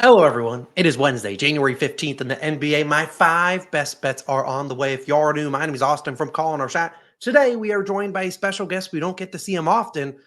Hello, everyone. It is Wednesday, January 15th in the NBA. My five best bets are on the way. If you are new, my name is Austin from Calling Our Shot. Today, we are joined by a special guest. We don't get to see him often,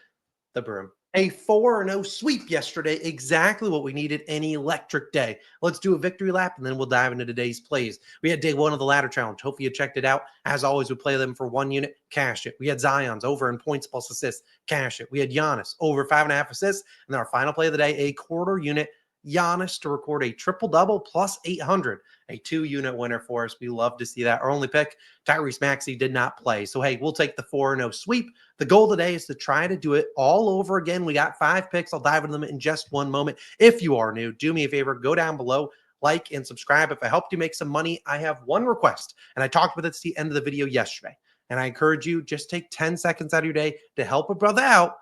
the Broom. A 4-0 sweep yesterday, exactly what we needed, an electric day. Let's do a victory lap, and then we'll dive into today's plays. We had day one of the ladder challenge. Hopefully you checked it out. As always, we play them for 1 unit, cash it. We had Zion's over in points plus assists, cash it. We had Giannis over 5.5 assists. And then our final play of the day, a quarter unit Giannis to record a triple-double plus 800, a 2-unit winner for us. We love to see that. Our only pick, Tyrese Maxey, did not play. So, hey, we'll take the 4-0 sweep. The goal today is to try to do it all over again. We got 5 picks. I'll dive into them in just one moment. If you are new, do me a favor, go down below, like and subscribe. If I helped you make some money, I have one request, and I talked about it at the end of the video yesterday. And I encourage you, just take 10 seconds out of your day to help a brother out.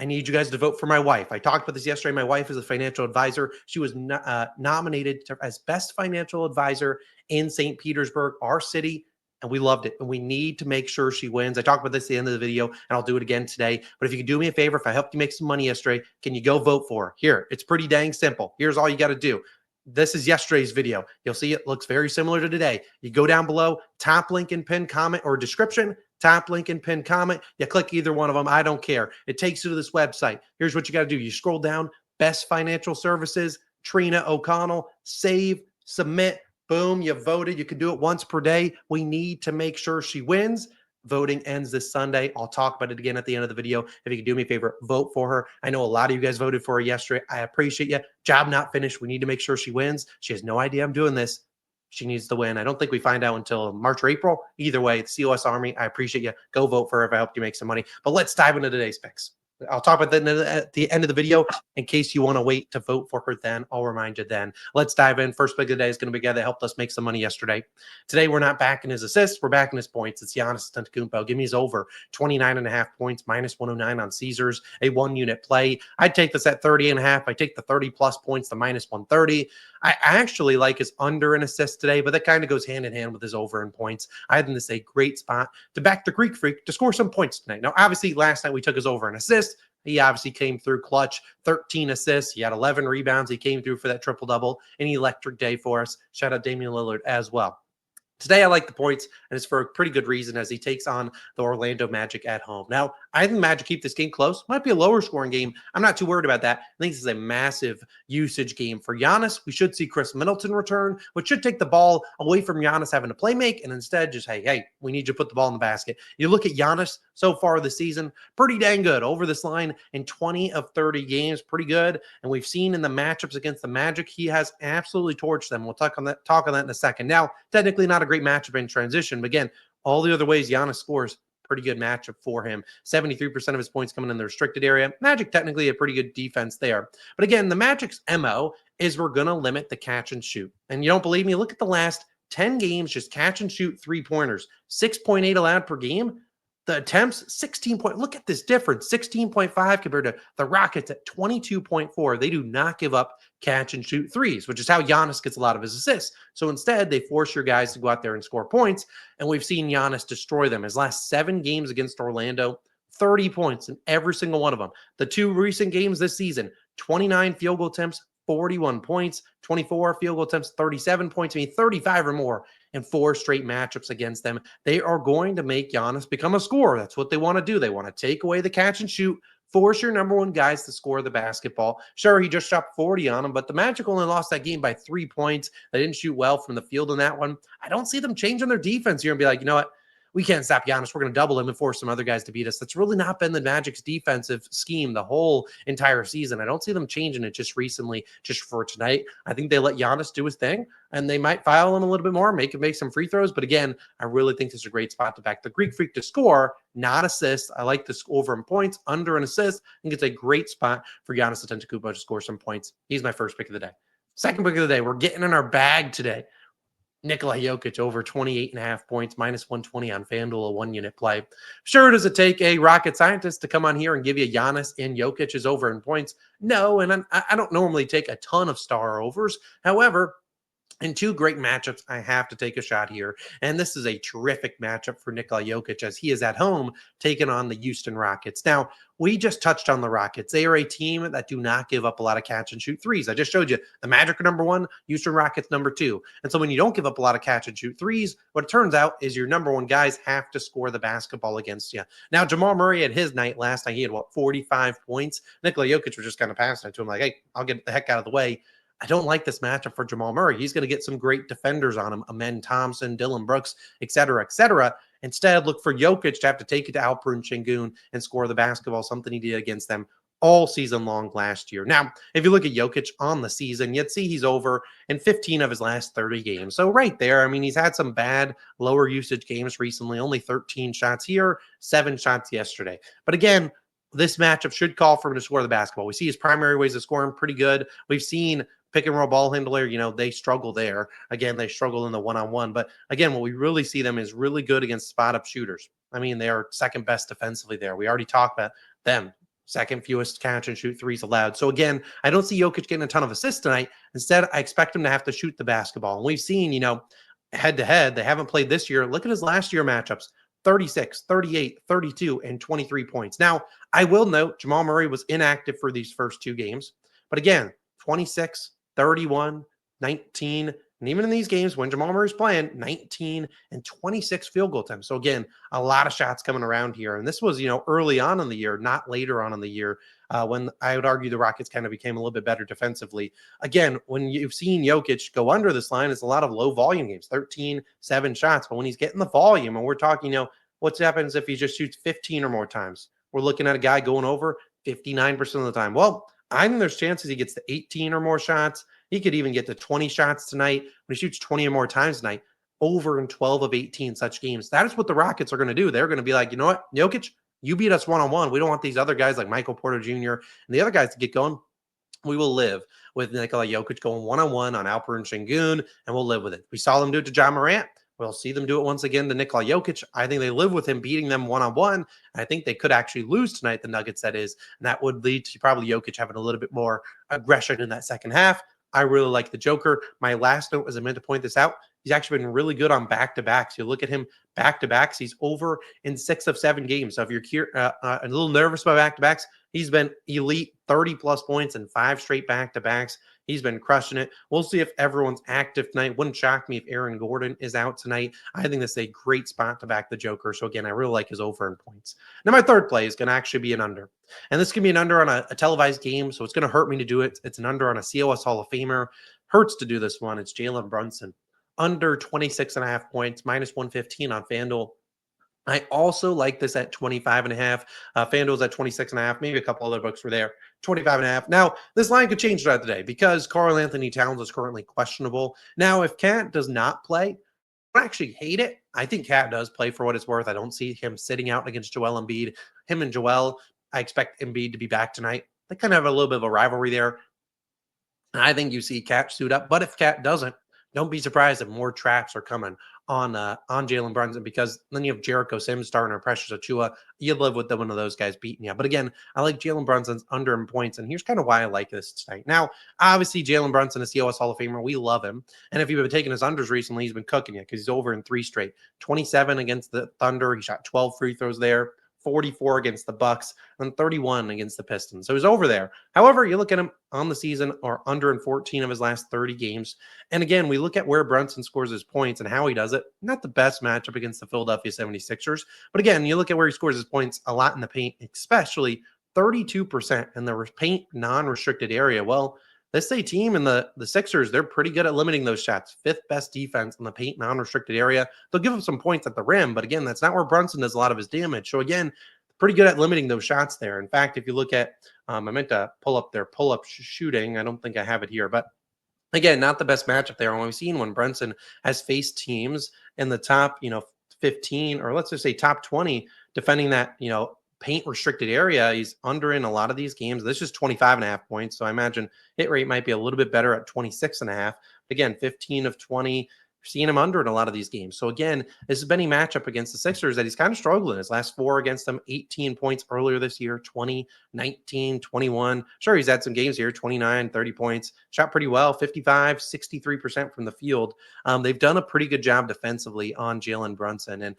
I need you guys to vote for my wife. I talked about this yesterday. My wife is a financial advisor. She was nominated as best financial advisor in St. Petersburg, our city, and we loved it. And we need to make sure she wins. I talked about this at the end of the video, and I'll do it again today. But if you can do me a favor, if I helped you make some money yesterday, can you go vote for her? Here, it's pretty dang simple. Here's all you got to do. This is yesterday's video. You'll see it looks very similar to today. You go down below, top link and pin comment or description, top link and pin comment. You click either one of them. I don't care. It takes you to this website. Here's what you got to do. You scroll down, Best Financial Services, Trina O'Connell, save, submit. Boom, you voted. You can do it once per day. We need to make sure she wins. Voting ends this Sunday. I'll talk about it again at the end of the video. If you can do me a favor, vote for her. I know a lot of you guys voted for her yesterday. I appreciate you. Job not finished. We need to make sure she wins. She has no idea I'm doing this. She needs to win. I don't think we find out until March or April. Either way, the COS Army, I appreciate you. Go vote for her if I helped you make some money. But let's dive into today's picks. I'll talk about that at the end of the video. In case you want to wait to vote for her then, I'll remind you then. Let's dive in. First pick of the day is going to be a guy that helped us make some money yesterday. Today, we're not backing his assists. We're backing his points. It's Giannis Antetokounmpo. Give me his over 29.5 points, minus 109 on Caesars, a 1-unit play. I'd take this at 30.5. I take the 30-plus points, the minus 130. I actually like his under an assist today, but that kind of goes hand in hand with his over in points. I think this is a great spot to back the Greek Freak to score some points tonight. Now, obviously, last night we took his over an assist. He obviously came through clutch, 13 assists. He had 11 rebounds. He came through for that triple-double. An electric day for us. Shout out Damian Lillard as well. Today, I like the points, and it's for a pretty good reason as he takes on the Orlando Magic at home. Now, I think Magic keep this game close. Might be a lower scoring game. I'm not too worried about that. I think this is a massive usage game for Giannis. We should see Chris Middleton return, which should take the ball away from Giannis having to play make, and instead just, hey, we need you to put the ball in the basket. You look at Giannis so far this season, pretty dang good. Over this line in 20 of 30 games, pretty good. And we've seen in the matchups against the Magic, he has absolutely torched them. We'll talk on that in a second. Now, technically not a great matchup in transition, but again, all the other ways Giannis scores, pretty good matchup for him. 73% of his points coming in the restricted area. Magic technically a pretty good defense there. But again, the Magic's MO is we're going to limit the catch and shoot. And you don't believe me? Look at the last 10 games, just catch and shoot 3-pointers. 6.8 allowed per game. The attempts, 16 point. Look at this difference, 16.5 compared to the Rockets at 22.4. They do not give up catch and shoot threes, which is how Giannis gets a lot of his assists. So instead, they force your guys to go out there and score points. And we've seen Giannis destroy them. His last 7 games against Orlando, 30 points in every single one of them. The 2 recent games this season, 29 field goal attempts, 41 points, 24 field goal attempts, 37 points. I mean, 35 or more in 4 straight matchups against them. They are going to make Giannis become a scorer. That's what they want to do. They want to take away the catch and shoot, force your number one guys to score the basketball. Sure, he just shot 40 on them, but the Magic only lost that game by 3 points. They didn't shoot well from the field in that one. I don't see them changing their defense here and be like, you know what? We can't stop Giannis. We're going to double him and force some other guys to beat us. That's really not been the Magic's defensive scheme the whole entire season. I don't see them changing it just recently, just for tonight. I think they let Giannis do his thing, and they might foul him a little bit more, make some free throws. But again, I really think this is a great spot to back the Greek Freak to score, not assist. I like this over in points, under an assist. I think it's a great spot for Giannis Antetokounmpo to score some points. He's my first pick of the day. Second pick of the day, we're getting in our bag today. Nikola Jokic over 28.5 points, minus 120 on FanDuel, a 1-unit play. Sure, does it take a rocket scientist to come on here and give you Giannis and Jokic's over in points? No, and I don't normally take a ton of star overs. However, And two great matchups, I have to take a shot here. And this is a terrific matchup for Nikola Jokic as he is at home taking on the Houston Rockets. Now, we just touched on the Rockets. They are a team that do not give up a lot of catch and shoot threes. I just showed you the Magic are number one, Houston Rockets number two. And so when you don't give up a lot of catch and shoot threes, what it turns out is your number one guys have to score the basketball against you. Now, Jamal Murray had his night last night. He had, 45 points. Nikola Jokic was just kind of passing it to him like, hey, I'll get the heck out of the way. I don't like this matchup for Jamal Murray. He's going to get some great defenders on him, Amen Thompson, Dylan Brooks, et cetera, et cetera. Instead, look for Jokic to have to take it to Alperen Sengun and score the basketball, something he did against them all season long last year. Now, if you look at Jokic on the season, you'd see he's over in 15 of his last 30 games. So right there, I mean, he's had some bad lower usage games recently, only 13 shots here, 7 shots yesterday. But again, this matchup should call for him to score the basketball. We see his primary ways of scoring pretty good. We've seen pick and roll ball handler, they struggle there. Again, they struggle in the one-on-one. But again, what we really see them is really good against spot-up shooters. I mean, they are second best defensively there. We already talked about them. Second fewest catch and shoot threes allowed. So again, I don't see Jokic getting a ton of assists tonight. Instead, I expect him to have to shoot the basketball. And we've seen, head-to-head, they haven't played this year. Look at his last year matchups. 36, 38, 32, and 23 points. Now, I will note Jamal Murray was inactive for these first 2 games. But again, 26, 31, 19, and even in these games when Jamal Murray's playing, 19 and 26 field goal attempts. So again, a lot of shots coming around here. And this was, early on in the year, not later on in the year, when I would argue the Rockets kind of became a little bit better defensively. Again, when you've seen Jokic go under this line, it's a lot of low volume games, 13, 7 shots. But when he's getting the volume, and we're talking, what happens if he just shoots 15 or more times? We're looking at a guy going over 59% of the time. Well, I think there's chances he gets to 18 or more shots. He could even get to 20 shots tonight. When he shoots 20 or more times tonight, over in 12 of 18 such games. That is what the Rockets are going to do. They're going to be like, you know what, Jokic, you beat us one-on-one. We don't want these other guys like Michael Porter Jr. and the other guys to get going. We will live with Nikola Jokic going one-on-one on Alperen Sengun, and we'll live with it. We saw them do it to John Morant. We'll see them do it once again to Nikola Jokic. I think they live with him beating them one-on-one. I think they could actually lose tonight, the Nuggets, that is. And that would lead to probably Jokic having a little bit more aggression in that second half. I really like the Joker. My last note, as I meant to point this out, he's actually been really good on back-to-backs. You look at him back-to-backs, he's over in 6 of 7 games. So if you're a little nervous about back-to-backs, he's been elite, 30-plus points in 5 straight back-to-backs. He's been crushing it. We'll see if everyone's active tonight. Wouldn't shock me if Aaron Gordon is out tonight. I think this is a great spot to back the Joker. So again, I really like his over in points. Now my third play is going to actually be an under. And this can be an under on a televised game, so it's going to hurt me to do it. It's an under on a COS Hall of Famer. Hurts to do this one. It's Jaylen Brunson. Under 26.5 points, minus 115 on FanDuel. I also like this at 25.5. FanDuel's at 26.5. Maybe a couple other books were there. 25.5. Now, this line could change throughout the day because Karl Anthony Towns is currently questionable. Now, if Cat does not play, I don't actually hate it. I think Cat does play for what it's worth. I don't see him sitting out against Joel Embiid. Him and Joel, I expect Embiid to be back tonight. They kind of have a little bit of a rivalry there. And I think you see Cat suit up. But if Cat doesn't, don't be surprised if more traps are coming on Jaylen Brunson, because then you have Jericho Sims starting or Precious Achua. You live with one of those guys beating you. But again, I like Jaylen Brunson's under in points, and here's kind of why I like this tonight. Now, obviously, Jaylen Brunson is COS Hall of Famer. We love him. And if you've been taking his unders recently, he's been cooking you because he's over in 3 straight. 27 against the Thunder. He shot 12 free throws there. 44 against the Bucks, and 31 against the Pistons. So he's over there. However, you look at him on the season or under in 14 of his last 30 games. And again, we look at where Brunson scores his points and how he does it. Not the best matchup against the Philadelphia 76ers. But again, you look at where he scores his points a lot in the paint, especially 32% in the paint non-restricted area. Well, this is a team in the Sixers, they're pretty good at limiting those shots. 5th best defense in the paint non-restricted area. They'll give him some points at the rim, but again, that's not where Brunson does a lot of his damage. So again, pretty good at limiting those shots there. In fact, if you look at, I meant to pull up their pull-up shooting. I don't think I have it here, but again, not the best matchup there. And we've seen when Brunson has faced teams in the top, 15, or let's just say top 20, defending that, paint restricted area, he's under in a lot of these games. This is 25.5 points. So I imagine hit rate might be a little bit better at 26.5. Again, 15 of 20, seeing him under in a lot of these games. So again, this has been a matchup against the Sixers that he's kind of struggling. His last 4 against them, 18 points earlier this year, 20, 19, 21. Sure, he's had some games here, 29, 30 points, shot pretty well, 55, 63% from the field. They've done a pretty good job defensively on Jaylen Brunson, and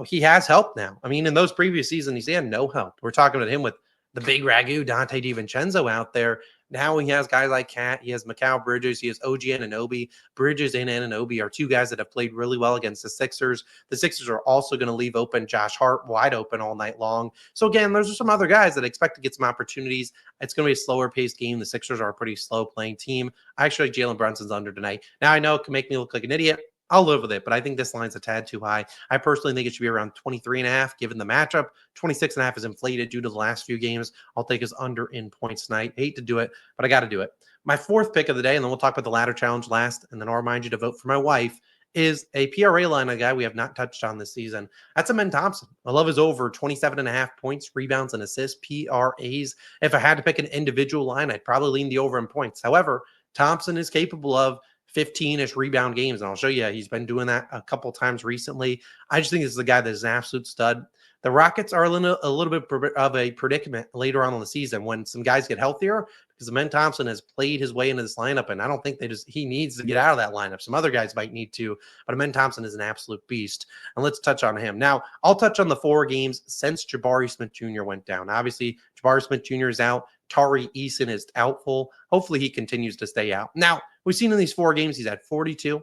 he has help now. I mean, in those previous seasons, he had no help. We're talking about him with the big ragu, Dante DiVincenzo out there. Now he has guys like Cat, he has Mikal Bridges, he has OG Anunoby. Bridges and Anunoby are 2 guys that have played really well against the Sixers. The Sixers are also going to leave open Josh Hart wide open all night long. So again, there's some other guys that expect to get some opportunities. It's going to be a slower paced game. The Sixers are a pretty slow playing team. I actually like Jaylen Brunson's under tonight. Now I know it can make me look like an idiot. I'll live with it, but I think this line's a tad too high. I personally think it should be around 23.5 given the matchup. 26.5 is inflated due to the last few games. I'll take his under in points tonight. Hate to do it, but I got to do it. My 4th pick of the day, and then we'll talk about the ladder challenge last, and then I'll remind you to vote for my wife, is a PRA line, a guy we have not touched on this season. That's Amen Thompson. I love his over 27.5 points, rebounds, and assists, PRAs. If I had to pick an individual line, I'd probably lean the over in points. However, Thompson is capable of 15-ish rebound games, and I'll show you he's been doing that a couple times recently. I just think this is a guy that is an absolute stud. The Rockets are in a little bit of a predicament later on in the season when some guys get healthier, because Amen Thompson has played his way into this lineup, and I don't think he needs to get out of that lineup. Some other guys might need to, but Amen Thompson is an absolute beast, and let's touch on him. Now, I'll touch on the 4 games since Jabari Smith Jr. went down. Obviously, Jabari Smith Jr. is out. Tari Eason is doubtful. Hopefully, he continues to stay out. Now, we've seen in these 4 games, he's had 42,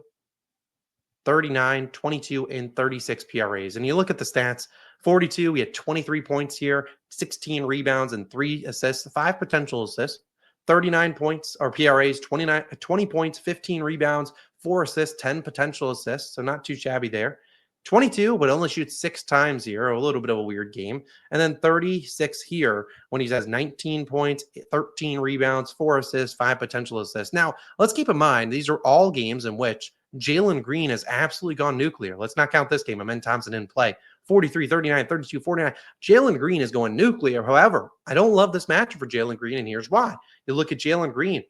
39, 22, and 36 PRAs. And you look at the stats, 42, he had 23 points here, 16 rebounds, and 3 assists, 5 potential assists. 39 points or PRAs, 20 points, 15 rebounds, 4 assists, 10 potential assists. So not too shabby there. 22, but only shoots 6 times here, a little bit of a weird game. And then 36 here when he has 19 points, 13 rebounds, 4 assists, 5 potential assists. Now, let's keep in mind, these are all games in which Jalen Green has absolutely gone nuclear. Let's not count this game. Amen Thompson didn't play. 43, 39, 32, 49. Jalen Green is going nuclear. However, I don't love this matchup for Jalen Green, and here's why. You look at Jalen Green,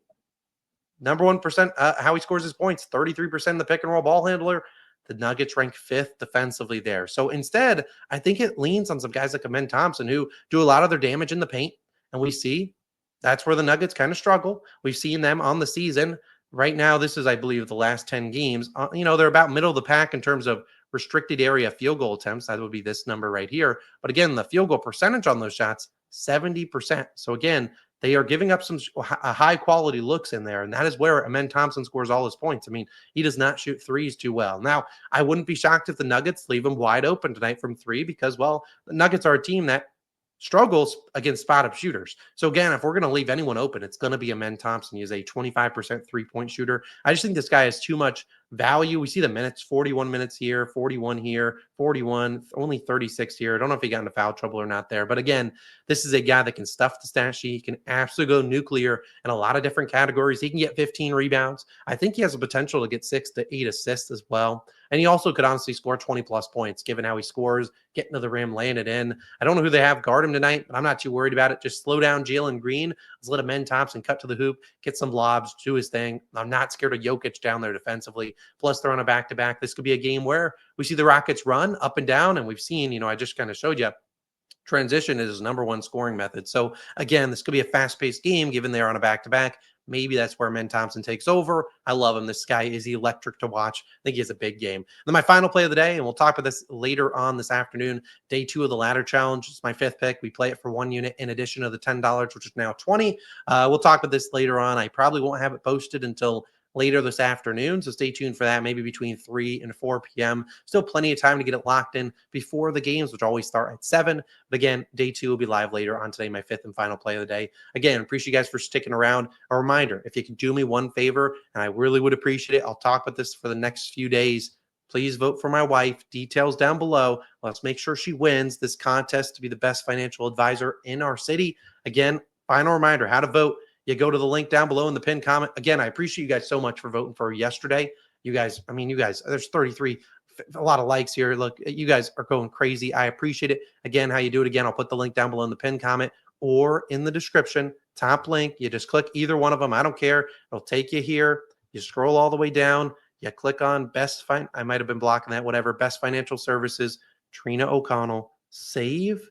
number 1%, how he scores his points, 33% the pick and roll ball handler. The Nuggets rank 5th defensively there. So instead, I think it leans on some guys like Amen Thompson who do a lot of their damage in the paint. And we see that's where the Nuggets kind of struggle. We've seen them on the season. Right now, this is, I believe, the last 10 games. They're about middle of the pack in terms of restricted area field goal attempts. That would be this number right here. But again, the field goal percentage on those shots, 70%. So again, they are giving up some high quality looks in there. And that is where Amen Thompson scores all his points. I mean, he does not shoot threes too well. Now, I wouldn't be shocked if the Nuggets leave him wide open tonight from 3 because, well, the Nuggets are a team that struggles against spot-up shooters. So again, if we're going to leave anyone open, it's going to be Amen Thompson. He is a 25% three-point shooter. I just think this guy has too much value. We see the minutes, 41 minutes here, 41 here, 41, only 36 here. I don't know if he got into foul trouble or not there. But again, this is a guy that can stuff the stat sheet. He can absolutely go nuclear in a lot of different categories. He can get 15 rebounds. I think he has the potential to get 6 to 8 assists as well. And he also could honestly score 20-plus points, given how he scores, getting to the rim, laying it in. I don't know who they have guard him tonight, but I'm not too worried about it. Just slow down Jalen Green. Let's let Amen Thompson cut to the hoop, get some lobs, do his thing. I'm not scared of Jokic down there defensively. Plus, they're on a back-to-back. This could be a game where we see the Rockets run up and down, and we've seen, I just kind of showed you, transition is his number 1 scoring method. So, again, this could be a fast-paced game, given they're on a back-to-back. Maybe that's where Amen Thompson takes over. I love him. This guy is electric to watch. I think he has a big game. Then my final play of the day, and we'll talk about this later on this afternoon, day 2 of the ladder challenge. It's my 5th pick. We play it for 1 unit in addition to the $10, which is now 20. We'll talk about this later on. I probably won't have it posted until later this afternoon, so stay tuned for that, maybe between 3 and 4 p.m. Still plenty of time to get it locked in before the games, which always start at 7. But again, day 2 will be live later on today, my 5th and final play of the day. Again, appreciate you guys for sticking around. A reminder, if you can do me one favor, and I really would appreciate it, I'll talk about this for the next few days. Please vote for my wife. Details down below. Let's make sure she wins this contest to be the best financial advisor in our city. Again, final reminder, how to vote. You go to the link down below in the pinned comment. Again, I appreciate you guys so much for voting for yesterday. You guys, there's 33, a lot of likes here. Look, you guys are going crazy. I appreciate it. Again, how you do it again, I'll put the link down below in the pinned comment or in the description. Top link. You just click either one of them. I don't care. It'll take you here. You scroll all the way down. You click on I might have been blocking that, whatever. Best financial services, Trina O'Connell, save.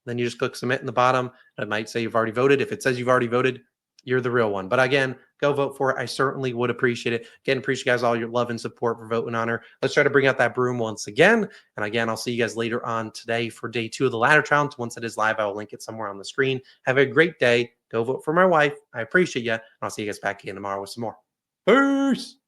Then you just click submit in the bottom. It might say you've already voted. If it says you've already voted, you're the real one. But again, go vote for it. I certainly would appreciate it. Again, appreciate you guys all your love and support for voting on her. Let's try to bring out that broom once again. And again, I'll see you guys later on today for day 2 of the ladder challenge. Once it is live, I will link it somewhere on the screen. Have a great day. Go vote for my wife. I appreciate you. And I'll see you guys back again tomorrow with some more. Peace.